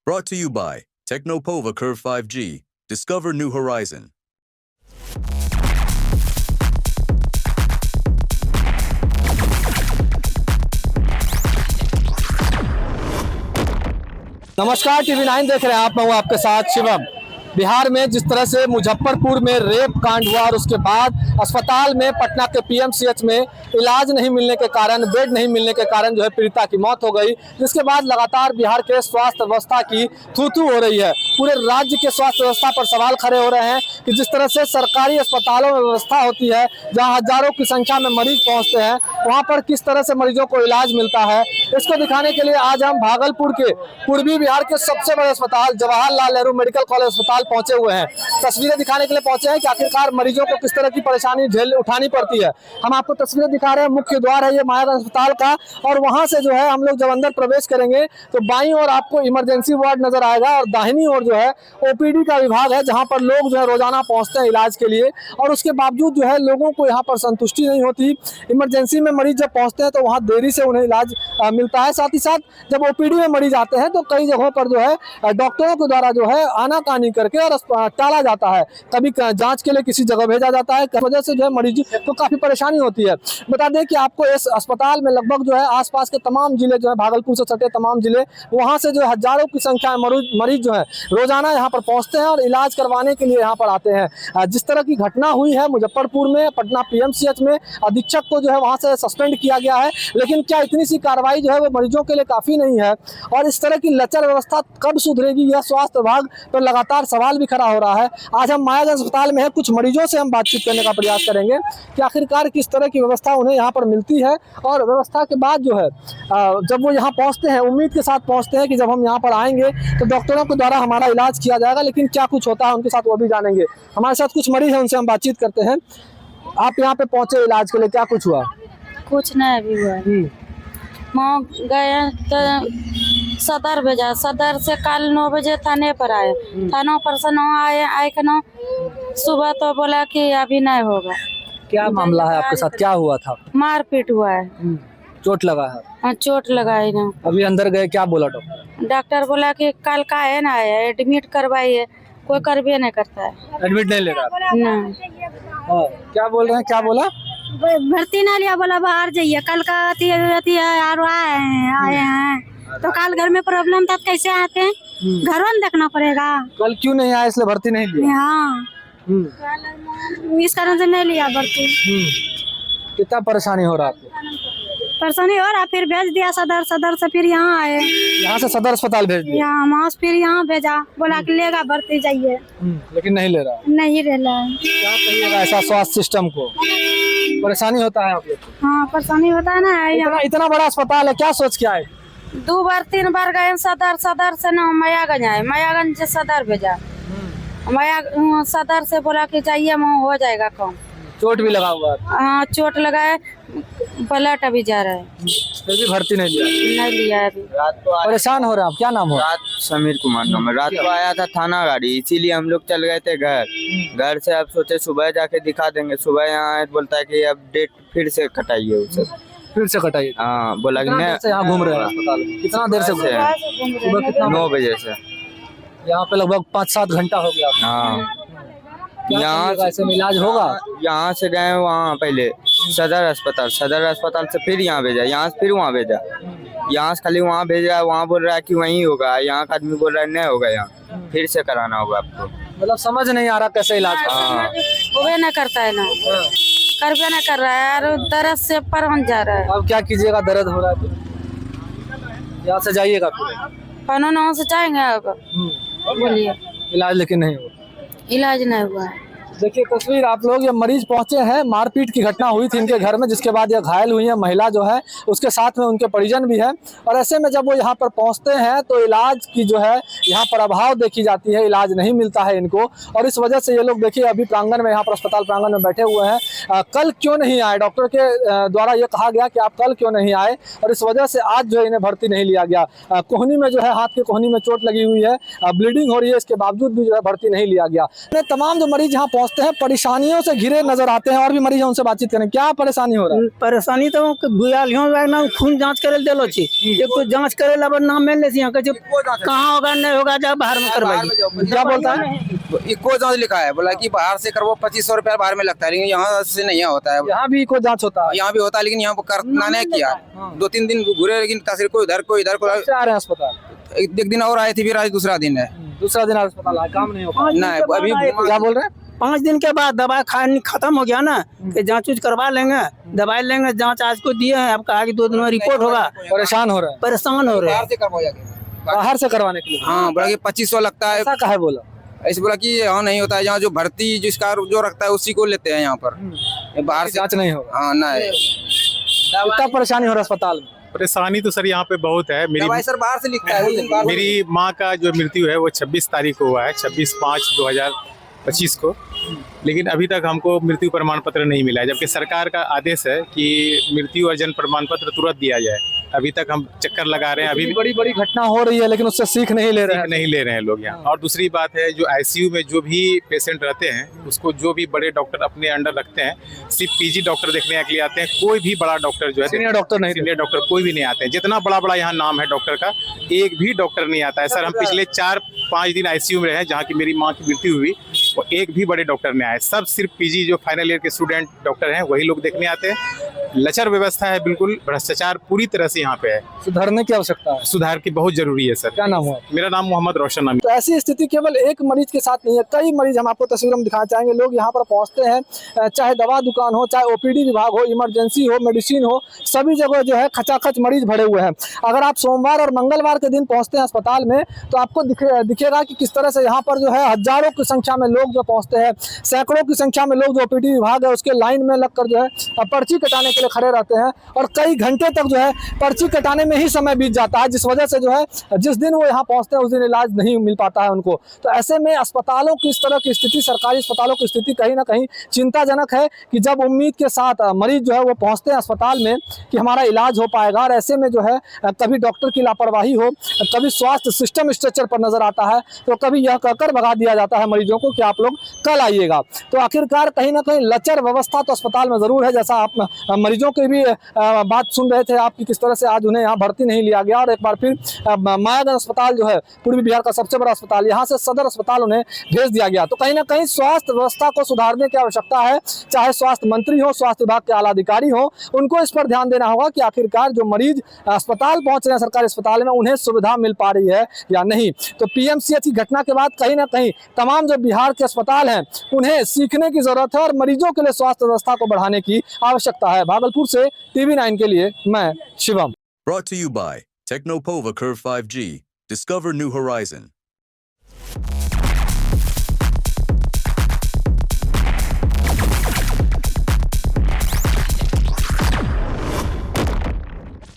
Brought to you by Technopova Curve 5G. Discover new horizon. नमस्कार, TV 9 देख रहे हैं आप। मैं हूं आपके साथ शिवम। बिहार में जिस तरह से मुजफ्फरपुर में रेप कांड हुआ और उसके बाद अस्पताल में पटना के पीएमसीएच में इलाज नहीं मिलने के कारण, बेड नहीं मिलने के कारण जो है पीड़िता की मौत हो गई, जिसके बाद लगातार बिहार के स्वास्थ्य व्यवस्था की थू-थू हो रही है। पूरे राज्य के स्वास्थ्य व्यवस्था पर सवाल खड़े हो रहे हैं कि जिस तरह से सरकारी अस्पतालों में व्यवस्था होती है, जहाँ हजारों की संख्या में मरीज पहुँचते हैं, वहाँ पर किस तरह से मरीजों को इलाज मिलता है, इसको दिखाने के लिए आज हम भागलपुर के पूर्वी बिहार के सबसे बड़े अस्पताल जवाहरलाल नेहरू मेडिकल कॉलेज अस्पताल पहुंचे हुए हैं। तस्वीरें दिखाने के लिए पहुंचे हैं कि आखिरकार मरीजों को किस तरह की परेशानी उठानी पड़ती है। हम आपको तस्वीरें दिखा रहे हैं। मुख्य द्वार है ये मायागंज अस्पताल का, और वहां से जो है हम लोग जब अंदर प्रवेश करेंगे तो बाईं ओर आपको इमरजेंसी वार्ड नजर आएगा और दाहिनी ओर जो है ओपीडी का विभाग है, जहां पर लोग जो है रोजाना पहुंचते हैं इलाज के लिए, और उसके बावजूद जो है लोगों को यहाँ पर संतुष्टि नहीं होती। इमरजेंसी में मरीज जब पहुंचते हैं तो वहाँ देरी से उन्हें इलाज मिलता है। साथ ही साथ जब ओपीडी में मरीज आते हैं तो कई जगहों पर जो है डॉक्टरों के द्वारा जो है आनाकानी करके और टाला जाता है। कभी जांच के लिए किसी जगह भेजा जाता है, वजह से जो है मरीज को काफी परेशानी होती है। बता दें कि आपको इस अस्पताल में लगभग जो है आसपास के तमाम जिले जो है, भागलपुर से सटे तमाम जिले, वहां से जो हजारों की संख्या में मरीज जो है रोजाना यहाँ पर पहुंचते हैं और इलाज करवाने के लिए यहाँ पर आते हैं। जिस तरह की घटना हुई है मुजफ्फरपुर में, पटना पीएमसीएच में अधीक्षक को जो है वहां से सस्पेंड किया गया है, लेकिन क्या इतनी सी कार्रवाई जो है वो मरीजों के लिए काफी नहीं है? और इस तरह की लचर व्यवस्था कब सुधरेगी, यह स्वास्थ्य विभाग पर लगातार सवाल भी खड़ा हो रहा है। आज हम मायागंज अस्पताल में है, कुछ मरीजों से हम बातचीत करने का प्रयास करेंगे कि आखिरकार किस तरह की व्यवस्था उन्हें यहाँ पर मिलती है, और व्यवस्था के बाद जो है जब वो यहाँ पहुँचते हैं उम्मीद के साथ पहुँचते हैं कि जब हम यहाँ पर आएंगे तो डॉक्टरों के द्वारा हमारा इलाज किया जाएगा, लेकिन क्या कुछ होता है उनके साथ वो भी जानेंगे। हमारे साथ कुछ मरीज हैं, उनसे हम बातचीत करते हैं। आप यहाँ पे पहुँचे इलाज के लिए, क्या कुछ हुआ? कुछ नहीं अभी हुआ। वहाँ गए तो सदर भेजा, सदर से कल 9 बजे थाने पर आए, थानों पर से 9 आए के 9 सुबह तो बोला कि अभी नहीं होगा। क्या मामला है आपके साथ, क्या हुआ था? मारपीट हुआ है। चोट लगा है? हाँ, चोट लगा है ना। अभी अंदर गए, क्या बोला डॉक्टर? डॉक्टर बोला कि कल का है ना, एडमिट करवाइए, कोई करवे नहीं करता है। एडमिट नहीं ले रहा? नहीं। क्या बोल रहे हैं, क्या बोला? भर्ती ना लिया, बोला बाहर जाइए, कल का आए हैं तो कल घर में प्रॉब्लम था, कैसे आते हैं, घर में देखना पड़ेगा। कल क्यों नहीं आया, इसलिए भर्ती नहीं लिया? हाँ, इस कारण से नहीं लिया भर्ती। कितना परेशानी हो रहा है आपको? परेशानी हो रहा, फिर भेज दिया सदर, सदर से फिर यहाँ आए, यहाँ से सदर अस्पताल भेज दिया, यहाँ फिर यहाँ भेजा, बोला कि लेगा भर्ती जाइए, लेकिन नहीं ले रहा। नहीं ले रहा है। क्या कहिएगा ऐसा स्वास्थ्य सिस्टम को? परेशानी होता है आप लोग को? हाँ, परेशानी होता है ना। इतना बड़ा अस्पताल है, क्या सोच के आए? 2 बार 3 बार गए सदर, सदर से ना मायागंज आए, मायागंज से सदर भेजा, सदर से बोला कि जाइए वहाँ हो जाएगा काम। चोट भी लगा हुआ है? हाँ, चोट लगा है, ब्लड अभी जा रहा है, फिर भी भर्ती नहीं लिया है अभी। रात को परेशान हो रहे हैं आप? क्या नाम हो? रात समीर कुमार नाम है। रात को आया था थाना गाड़ी, इसीलिए हम लोग चल गए थे घर से। अब सोचे सुबह जाके दिखा देंगे। सुबह यहाँ बोलता है कि अब डेट फिर से कटाइए उसे। फिर से कटाइए? हाँ, बोला कि यहाँ घूम रहे हैं अस्पताल में? कितना देर से? सुबह कितना 9 बजे से यहाँ पे लगभग 5-7 घंटा हो गया। हाँ, यहाँ ऐसे में इलाज होगा? यहाँ से गए वहाँ पहले सदर अस्पताल से फिर यहाँ भेजा, यहाँ से फिर वहाँ भेजा, यहाँ से खाली वहाँ भेज रहा है, वहाँ बोल रहा है कि वहीं होगा, यहाँ का आदमी बोल रहा है नहीं होगा, यहाँ फिर से कराना होगा आपको। मतलब समझ नहीं आ रहा कैसे इलाज? वो ना करता है ना, करवे ना कर रहा है, और दर्द से परवन जा रहा है। अब क्या कीजिएगा, दर्द हो रहा है तो यहाँ से जाइएगा फिर? कानून से जाएंगे अब, बोलिए। इलाज लेकिन नहीं हुआ? इलाज नहीं हुआ है। देखिए तस्वीर आप लोग, ये मरीज पहुंचे हैं, मारपीट की घटना हुई थी इनके घर में, जिसके बाद ये घायल हुई है। महिला जो है उसके साथ में उनके परिजन भी हैं, और ऐसे में जब वो यहाँ पर पहुंचते हैं तो इलाज की जो है यहाँ पर अभाव देखी जाती है, इलाज नहीं मिलता है इनको, और इस वजह से ये लोग देखिए अभी प्रांगण में, यहाँ पर अस्पताल प्रांगण में बैठे हुए हैं। कल क्यों नहीं आए, डॉक्टर के द्वारा ये कहा गया कि आप कल क्यों नहीं आए, और इस वजह से आज जो है इन्हें भर्ती नहीं लिया गया। कोहनी में जो है, हाथ के कोहनी में चोट लगी हुई है, ब्लीडिंग हो रही है, इसके बावजूद भी जो है भर्ती नहीं लिया गया। तमाम जो मरीज यहाँ पहुंचते हैं परेशानियों से घिरे नजर आते हैं और भी मरीज हैं, उनसे बातचीत करें। क्या परेशानी हो रहा है? परेशानी तो बुआलियों ना खून जांच करे देलो छी, एक तो जांच करे ला नाम मिल ले कहाँ होगा नहीं होगा, जा बाहर में करवाइए। क्या बोलता है? इको जांच लिखा है, बोला कि बाहर से करवो 2500 रुपया बाहर में लगता है, लेकिन यहाँ से नहीं होता है। यहाँ भी कोई जांच होता है? यहाँ भी होता है, लेकिन यहाँ करना नहीं किया। 2-3 दिन घूरे, लेकिन तस्वीर को इधर को कब से आ रहे हैं अस्पताल? एक दिन और आए थे, फिर आज दूसरा दिन है। दूसरा दिन अस्पताल आए, काम नहीं हो पाया। नहीं, अभी क्या बोल रहे हैं? 5 दिन के बाद दवाई खाने खत्म हो गया ना, कि जांच उच करवा लेंगे, दवाई लेंगे। जांच आज को दिए हैं, अब कहा कि 2 दिन में रिपोर्ट होगा। परेशान हो रहे हैं? परेशान हो रहे हैं। बाहर से करवाया बाहर से करवाने के लिए? हाँ, बोला कि 2500 लगता है। ऐसा कहे बोला? ऐसे बोला कि यहाँ नहीं होता है, यहाँ जो भर्ती जिसका जो रखता है उसी को लेते हैं यहाँ पर। बाहर से जांच नहीं होगा? हाँ, नहीं। कितना परेशानी हो रहा है अस्पताल में? परेशानी तो सर यहाँ पे बहुत है। दवाई सर बाहर से लिखता है। मेरी माँ का जो मृत्यु है वो 26 तारीख को हुआ है, 26/5/2025 को। लेकिन अभी तक हमको मृत्यु प्रमाण पत्र नहीं मिला है, जबकि सरकार का आदेश है कि मृत्यु और जन्म प्रमाण पत्र तुरंत दिया जाए। अभी तक हम चक्कर लगा रहे हैं, अभी भी बड़ी बड़ी घटना हो रही है लेकिन उससे सीख नहीं ले रहे हैं। नहीं ले रहे हैं लोग यहाँ। और दूसरी बात है, जो आईसीयू में जो भी पेशेंट रहते हैं उसको जो भी बड़े डॉक्टर अपने अंडर रखते हैं, सिर्फ पीजी डॉक्टर देखने के लिए आते हैं। कोई भी बड़ा डॉक्टर जो है, सीनियर डॉक्टर नहीं, सीनियर डॉक्टर कोई भी नहीं आते हैं। जितना बड़ा बड़ा यहाँ नाम है डॉक्टर का, एक भी डॉक्टर नहीं आता है सर। हम पिछले 4-5 दिन आईसीयू में रहे, जहाँ की मेरी माँ की मृत्यु हुई, वो एक भी बड़े डॉक्टर नहीं आए। सब सिर्फ पीजी जो फाइनल ईयर के स्टूडेंट डॉक्टर हैं वही लोग देखने आते हैं। लचर व्यवस्था है, बिल्कुल भ्रष्टाचार पूरी तरह से यहाँ पे है। सुधारने की आवश्यकता है। सुधार की बहुत जरूरी है सर। क्या नाम हुआ? मेरा नाम मोहम्मद रोशन अमीर। तो ऐसी स्थिति केवल एक मरीज के साथ नहीं है, कई मरीज हम आपको तस्वीर में दिखाना चाहेंगे। लोग यहाँ पर पहुँचते हैं, चाहे दवा दुकान हो, चाहे ओपीडी विभाग हो, इमरजेंसी हो, मेडिसिन हो, सभी जगह जो है खचाखच मरीज भरे हुए हैं। अगर आप सोमवार और मंगलवार के दिन पहुँचते हैं अस्पताल में तो आपको दिखेगा कि किस तरह से यहाँ पर जो है हजारों की संख्या में लोग जो पहुँचते हैं, सैकड़ों की संख्या में लोग जो ओपीडी विभाग है उसके लाइन में लगकर जो है पर्ची कटाने के लिए खड़े रहते हैं और कई घंटे तक जो है पर्ची कटाने में ही समय बीत जाता है, जिस वजह से जो है जिस दिन वो यहाँ पहुँचते हैं उस दिन इलाज नहीं मिल पाता है उनको। तो ऐसे में अस्पतालों की इस तरह की स्थिति, सरकारी अस्पतालों की स्थिति कहीं ना कहीं चिंताजनक है कि जब उम्मीद के साथ मरीज जो है वो पहुँचते हैं अस्पताल में कि हमारा इलाज हो पाएगा, और ऐसे में जो है कभी डॉक्टर की लापरवाही हो, कभी स्वास्थ्य सिस्टम स्ट्रक्चर पर नजर आता है, तो कभी यह कहकर भगा दिया जाता है मरीजों को कि आप लोग कल आइएगा। तो आखिरकार कहीं ना कहीं लचर व्यवस्था तो अस्पताल में जरूर है। जैसा आप मरीजों की भी बात सुन रहे थे आपकी, किस तरह से आज उन्हें यहाँ भर्ती नहीं लिया गया, और एक बार फिर मायागंज अस्पताल जो है पूर्वी बिहार का सबसे बड़ा अस्पताल, यहाँ से सदर अस्पताल उन्हें भेज दिया गया। तो कहीं ना कहीं स्वास्थ्य व्यवस्था को सुधारने की आवश्यकता है। चाहे स्वास्थ्य मंत्री हो, स्वास्थ्य विभाग के आला अधिकारी हो, उनको इस पर ध्यान देना होगा कि आखिरकार जो मरीज अस्पताल पहुंच रहे हैं सरकारी अस्पताल में, उन्हें सुविधा मिल पा रही है या नहीं। तो पीएमसीएच की घटना के बाद कहीं ना कहीं तमाम जो बिहार के अस्पताल हैं उन्हें सीखने की जरूरत है और मरीजों के लिए स्वास्थ्य व्यवस्था को बढ़ाने की आवश्यकता है। भागलपुर से TV9 के लिए मैं Shivam. Brought to you by Technopova Curve 5G. Discover new horizon.